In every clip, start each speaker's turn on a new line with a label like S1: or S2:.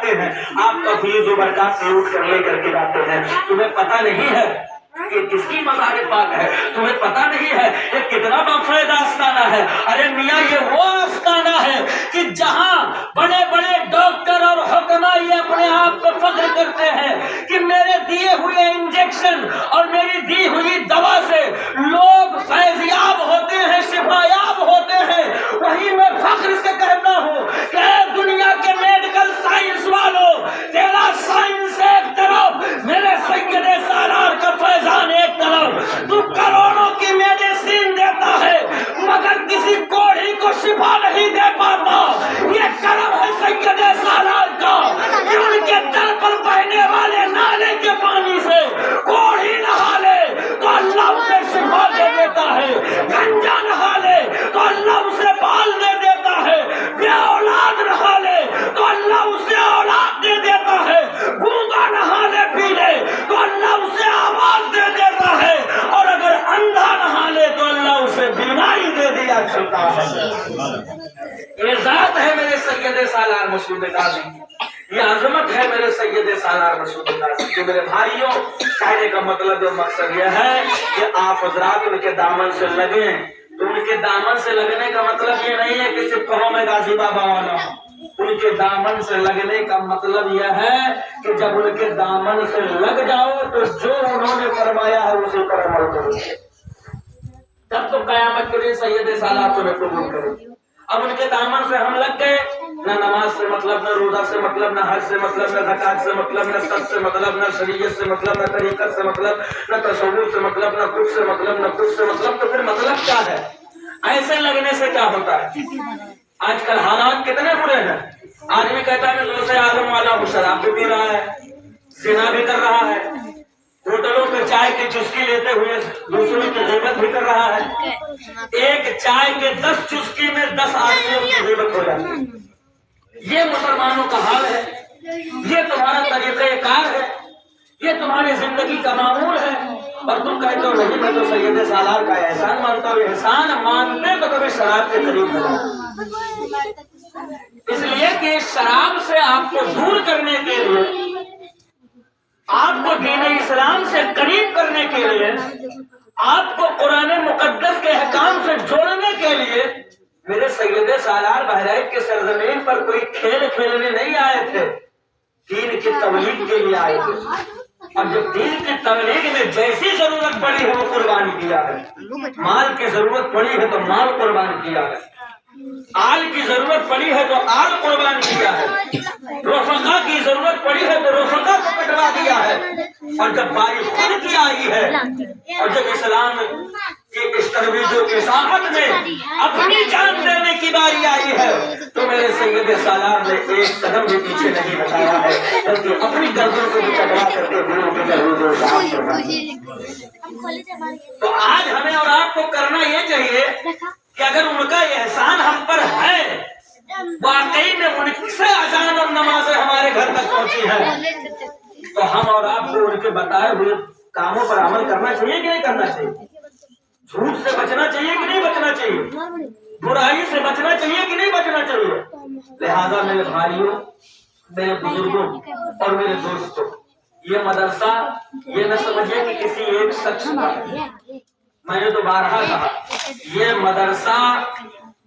S1: आते हैं, आपका फीस जो बरकत से उठ कर लेकर के जाते हैं। तुम्हें पता नहीं है कि किसकी मज़ार पाक है, तुम्हें पता नहीं है ये कितना बाफायदा आस्ताना है। अरे मियाँ ये वो आस्ताना है कि जहाँ बड़े बड़े डॉक्टर और हुक्मा ये अपने आप पे फख्र करते हैं कि मेरे दिए हुए इंजेक्शन और मेरी दी हुई दवा से लोग फैज़याब होते हैं, शिफायाब होते हैं। वही मैं फख्र से कहता हूँ कि दुनिया के मेडिकल साइंस वालों, तेरा साइंस एक तरफ, मेरे सैयदे सालार का फैजान एक तरफ। तू करोड़ों की मेडिसिन देता है मगर किसी कोढ़ी को शिफा नहीं दे पाता। ये करम है सैयदे सालार का कि उनके दर पर बहने वाले नाले के पानी से कोढ़ी नहा ले तो अल्लाह उसे शिफा दे देता है, गंजा नहा ले तो अल्लाह उसे बाल दे देता है, बे औलाद नहा ले तो अल्लाह उसे औलाद दे देता है, गूंगा नहा ले पी ले तो अल्लाह उसे आवाज दे देता है, और अगर अंधा नहा ले तो अल्लाह उसे बीमारी दे दिया करता है। ये जात है मेरे सैयदे सालार मसूद काज़ी, ये अजमत है मेरे सैयदे सालार मसूद काज़ी। तो मेरे भाइयों, कहने का मतलब और मकसद यह है कि आप हजरात उनके दामन से लगे। तो उनके दामन से लगने का मतलब ये नहीं है कि सिर्फ कहो मैं गाजी बाबा वाला। उनके दामन से लगने का मतलब यह है कि जब उनके दामन से लग जाओ तो जो उन्होंने फरमाया है उसी पर अमल करो, तब तो कयामत के दिन सैयदे सालार तुम्हें कबूल करेगी। अब उनके दामन से हम लग गए, न नमाज से मतलब, न रोजा से मतलब, न हज से मतलब, न ज़कात से मतलब, न सच से मतलब, न शरीयत से मतलब, न तरीक़त से मतलब, न तसव्वुफ़ से मतलब, न कुछ से मतलब, न कुछ से मतलब। तो फिर मतलब क्या है? ऐसे लगने से क्या होता है? आजकल हालात कितने बुरे हैं। आदमी कहता है मैं दूसरे आलम वाला हूँ, शराब भी पी रहा है, ज़िना भी कर रहा है, होटलों पे चाय की चुस्की लेते हुए दूसरों की ग़ीबत भी कर रहा है। एक चाय के 10 चुस्की में 10 आदमियों की ग़ीबत हो जाती है। ये मुसलमानों का हाल है, ये तुम्हारा तरीक़े-कार है, ये तुम्हारी जिंदगी का मामूल है। और तुम कहते हो नहीं मैं तो सैयदे सालार का एहसान मानता हूँ। एहसान मानते तो कभी शराब के करीब नहीं, इसलिए कि शराब से आपको दूर करने के लिए, आपको दीन इस्लाम से करीब करने के लिए, आपको कुरान मुकद्दस के अहकाम से जोड़ने के लिए मेरे सैयदे सालार बहराइच के सरजमीन पर कोई खेल खेलने नहीं आए थे, दीन की तबलीग के लिए आए थे। अब जब दीन की तबलीग में जैसी जरूरत पड़ी है वो कुर्बान किया है। माल की जरूरत पड़ी है तो माल कुर्बान किया है, आल की जरूरत पड़ी है तो आल कुर्बान किया है, रोफका की जरूरत पड़ी है तो रोफका को कटवा दिया है। और जब बारी खुद की आई है और जब इस्लाम की इस तरवीजों के साहत में अपनी जान देने की बारी आई है तो मेरे सैयदे सालार ने एक कदम भी पीछे नहीं हटाया है, बल्कि अपनी गर्दन को भी कटवा करके गुरु की तरवीजों से। तो आज हमें और आपको करना ये चाहिए कि अगर उनका एहसान हम पर है, वाकई में उनसे अजान और नमाज़ें हमारे घर तक पहुंची है, तो हम और आपको उनके बताए हुए कामों पर अमल करना चाहिए कि नहीं करना चाहिए? झूठ से बचना चाहिए कि नहीं बचना चाहिए? बुराई से बचना चाहिए कि नहीं बचना चाहिए? लिहाजा मेरे भाइयों, मेरे बुजुर्गों और मेरे दोस्तों, ये मदरसा ये न समझिए कि किसी एक शख्स का, मैंने तो बारहा कहा ये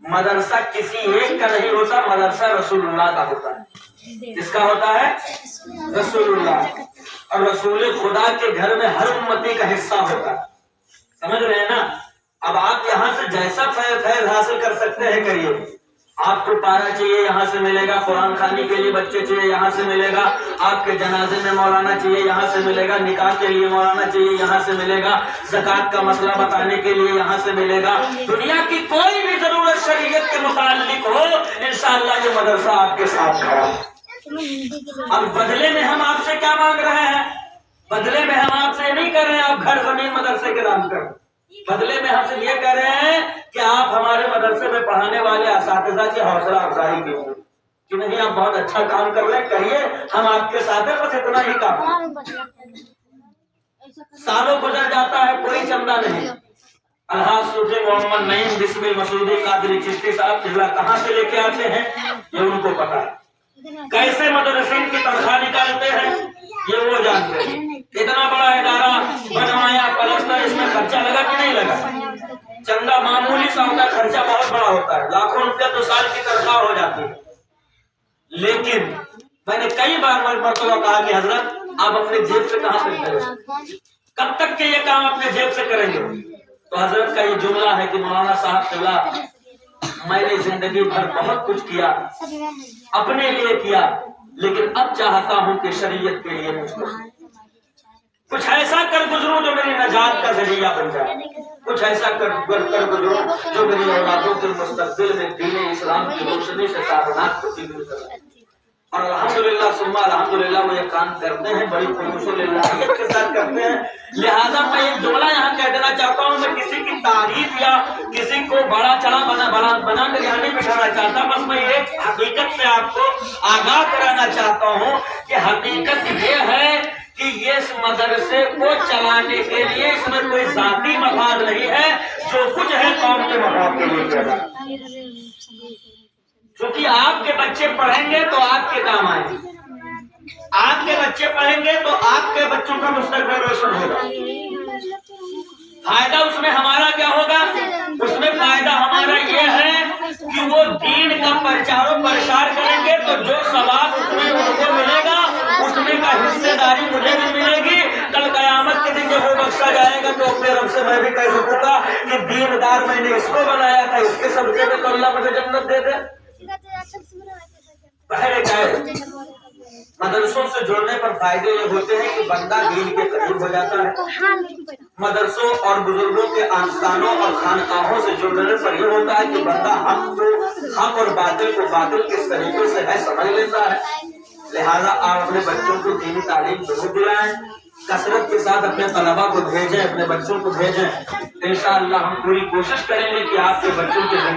S1: मदरसा किसी एक का नहीं होता, मदरसा रसूलुल्लाह का होता है। किसका होता है? रसूलुल्लाह। और रसूल खुदा के घर में हर उम्मती का हिस्सा होता है, समझ रहे हैं ना? अब आप यहाँ से जैसा फैज़ हासिल कर सकते हैं करिए। आपको पारा चाहिए यहाँ से मिलेगा, कुरान खानी के लिए बच्चे चाहिए यहाँ से मिलेगा, आपके जनाजे में मौलाना चाहिए यहाँ से मिलेगा, निकाह के लिए मौलाना चाहिए यहाँ से मिलेगा, ज़कात का मसला बताने के लिए यहाँ से मिलेगा। दुनिया की कोई भी जरूरत शरीयत के मुताल्लिक हो, इंशाअल्लाह ये मदरसा आपके साथ खड़ा है। अब बदले में हम आपसे क्या मांग रहे हैं? बदले में हम आपसे नहीं कर रहे हैं आप घर जमीन मदरसे के नाम पर, बदले में हमसे ये कह रहे हैं कि आप हमारे मदरसे में पढ़ाने वाले असातिज़ा की हौसला अफजाई कीजिए कि नहीं आप बहुत अच्छा काम कर रहे हैं, कहिए हम आपके साथ हैं, बस इतना ही काम। सालों गुजर जाता है, कोई चंदा नहीं। अलहाज सूफी मोहम्मद नईम बिस्मिल मसूदी कादरी चिश्ती साहब चिल्ला कहाँ से लेके आते हैं ये उनको पता है। कैसे मदरसीन की तनख्वाह निकालते हैं ये वो जानते हैं। इतना बड़ा इदारा बनवाया, पलस्तर, इसमें खर्चा लगा कि नहीं लगा? चंदा मामूली सा होता है, खर्चा बहुत बड़ा होता है, लाखों रुपया तो साल की तनख्वाह हो जाती है। लेकिन मैंने कई बार मरतबा कहा कि हजरत आप अपने जेब से कहाँ से करेंगे, कब तक के ये काम अपने जेब से करेंगे? तो हजरत का ये जुमला है कि मौलाना साहब क़िबला मैंने जिंदगी भर बहुत कुछ किया, अपने लिए किया, लेकिन अब चाहता हूँ कि शरीयत के लिए मुझको कुछ ऐसा कर गुजरूं जो मेरी नजात का जरिया बन जाए, कुछ ऐसा कर गुजरूं जो मेरी औलादों के मुस्तकबिल में दीन इस्लाम की रोशनी से ताबनात को तब्दील करे। और अल्हम्दुलिल्लाह सुम्मा अल्हम्दुलिल्लाह वो ये काम करते हैं, बड़ी खुशूलिल्लाहियत के साथ करते हैं। लिहाजा मैं एक जुमला यहाँ कह देना चाहता हूँ, मैं किसी की तारीफ या किसी को बड़ा चढ़ा बना कर यहाँ नहीं बिठाना चाहता, बस मैं एक हकीकत से आपको आगाह कराना चाहता हूँ कि हकीकत ये है कि ये इस मदरसे को चलाने के लिए इसमें कोई जाती मफाद नहीं है, जो कुछ है कौम के मफाद के लिए किया जाए। क्योंकि आपके बच्चे पढ़ेंगे तो आपके काम आएंगे, आपके बच्चे पढ़ेंगे तो आपके बच्चों का मुस्तकबिल रोशन होगा। फायदा उसमें हमारा क्या होगा? उसमें फायदा हमारा ये है कि वो दीन का प्रचार प्रसार करेंगे तो जो सवाब उसमें उनको मिलेगा उसमें का हिस्सेदारी मुझे भी मिलेगी। कल कयामत के दिन जब वो बख्शा जाएगा तो अपने रब से मैं भी कह सकूंगा कि दीनदार मैंने इसको बनाया था, इसके सबसे में तो अल्लाह मुझे जन्नत दे दे। पहले क्या है, मदरसों से जुड़ने पर फायदे ये होते हैं कि बंदा दीन के करीब हो जाता है। मदरसों और बुजुर्गों के आस्थानों और खानकाहों से जुड़ने पर यह होता है कि बंदा हक और बातिल को बातिल किस तरीके से है समझ लेता है। लिहाजा आप अपने बच्चों को दीनी तालीम जरूर दिलाएं, कसरत के साथ अपने तलबा को भेजें, अपने बच्चों को भेजें। इंशाअल्लाह हम पूरी कोशिश करेंगे कि आपके बच्चों के